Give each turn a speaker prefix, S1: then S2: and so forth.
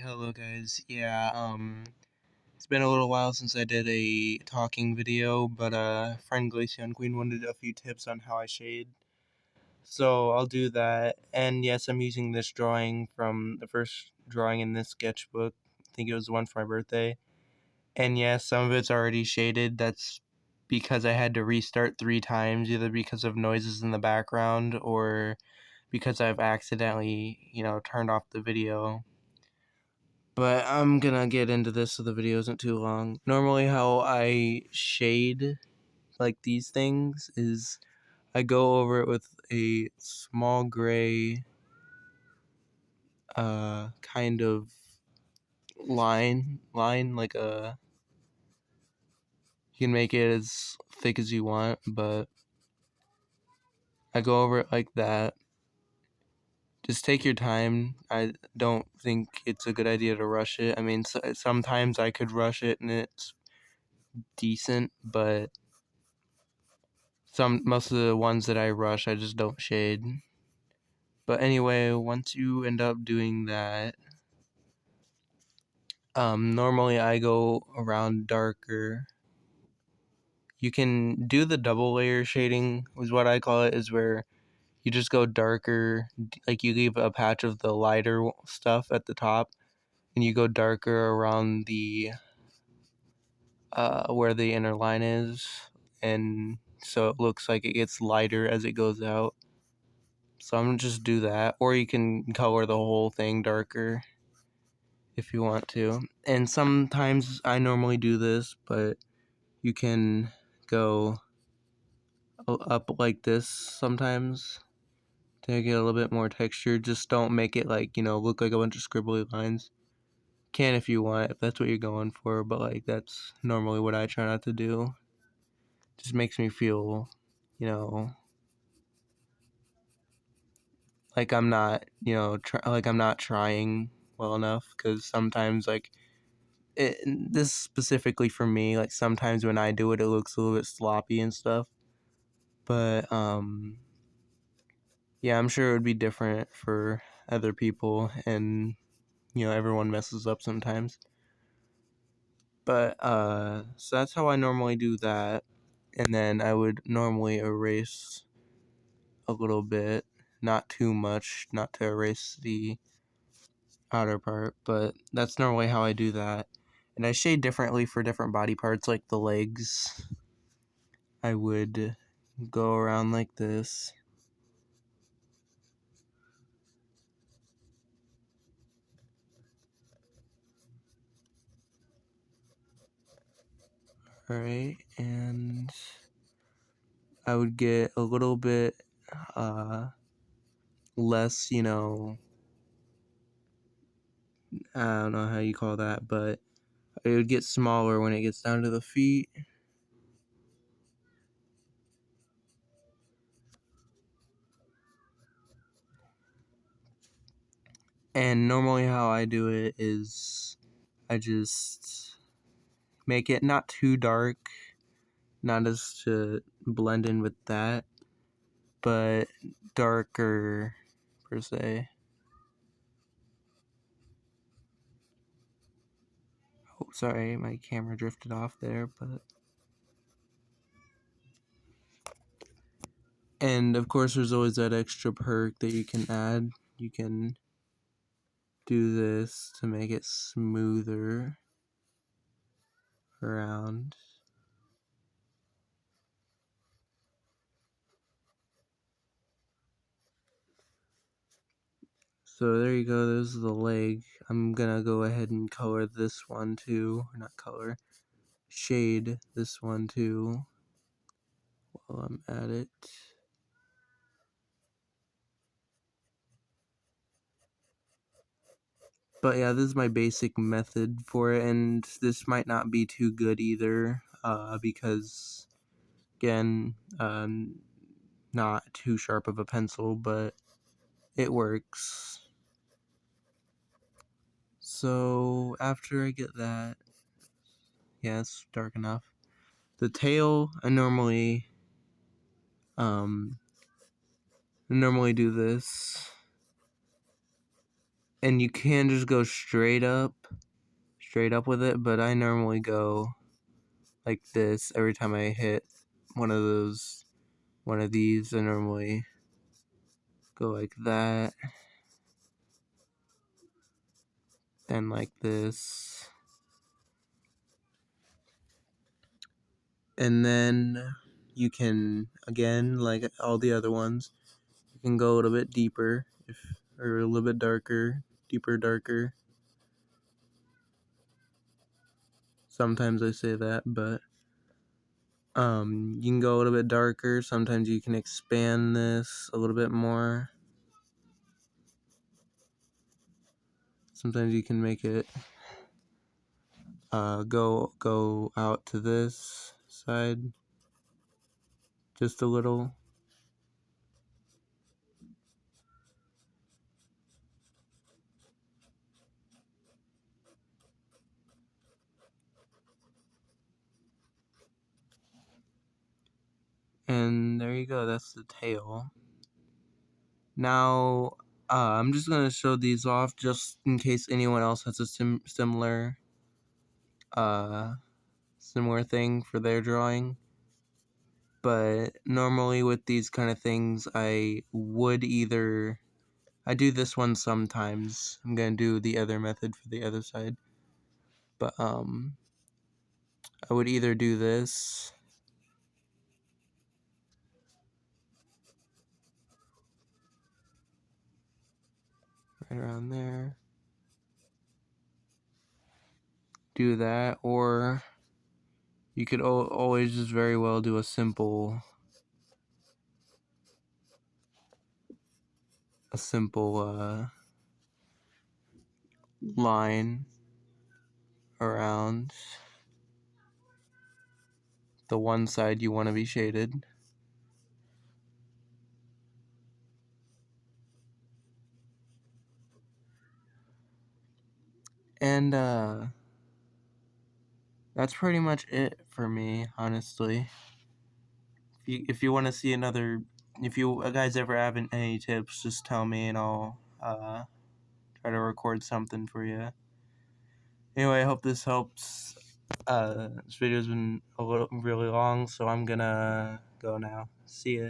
S1: Hello guys. It's been a little while since I did a talking video, but friend GlaceonQueen wanted a few tips on how I shade. So I'll do that. And yes, I'm using this drawing from the first drawing in this sketchbook. I think it was the one for my birthday. And yes, some of it's already shaded. That's because I had to restart 3 times, either because of noises in the background or because I've accidentally, turned off the video. But I'm gonna get into this so the video isn't too long. Normally how I shade like these things is I go over it with a small gray kind of line like you can make it as thick as you want, but I go over it like that. Just take your time. I don't think it's a good idea to rush it. I mean, sometimes I could rush it and it's decent, but most of the ones that I rush, I just don't shade. But anyway, once you end up doing that, normally I go around darker. You can do the double layer shading, is what I call it, is where you just go darker, like you leave a patch of the lighter stuff at the top, and you go darker around the where the inner line is, and so it looks like it gets lighter as it goes out. So I'm gonna just do that, or you can color the whole thing darker if you want to. And sometimes I normally do this, but you can go up like this sometimes to get a little bit more texture. Just don't make it like, look like a bunch of scribbly lines. Can if you want, if that's what you're going for, but like that's normally what I try not to do. Just makes me feel, like I'm not, like I'm not trying well enough, because sometimes like this specifically for me, like sometimes when I do it, it looks a little bit sloppy and stuff. But yeah, I'm sure it would be different for other people, and everyone messes up sometimes. But so that's how I normally do that, and then I would normally erase a little bit, not too much, not to erase the outer part, but that's normally how I do that. And I shade differently for different body parts, like the legs. I would go around like this. Alright, and I would get a little bit less, I don't know how you call that, but it would get smaller when it gets down to the feet. And normally how I do it is I just make it not too dark, not as to blend in with that, but darker per se. Oh, sorry, my camera drifted off there, but... And of course there's always that extra perk that you can add. You can do this to make it smoother around. So there you go, there's the leg. I'm gonna go ahead and color this one too, or not color, shade this one too while I'm at it. But yeah, this is my basic method for it, and this might not be too good either, because, again, not too sharp of a pencil, but it works. So after I get that, yeah, it's dark enough. The tail, I normally do this. And you can just go straight up with it, but I normally go like this every time I hit one of these. I normally go like that, then like this, and then you can, again, like all the other ones, you can go a little bit deeper, or a little bit darker, deeper, darker. Sometimes I say that, but you can go a little bit darker. Sometimes you can expand this a little bit more. Sometimes you can make it go out to this side just a little. And there you go, that's the tail. Now, I'm just going to show these off just in case anyone else has a similar thing for their drawing. But normally with these kind of things, I do this one sometimes. I'm going to do the other method for the other side. But I would either do this, right around there, do that, or you could always just very well do a simple line around the one side you want to be shaded. And that's pretty much it for me, honestly. If you want to see another, if you guys ever have any tips, just tell me and I'll try to record something for you. Anyway, I hope this helps. This video's been really long, so I'm gonna go now. See ya.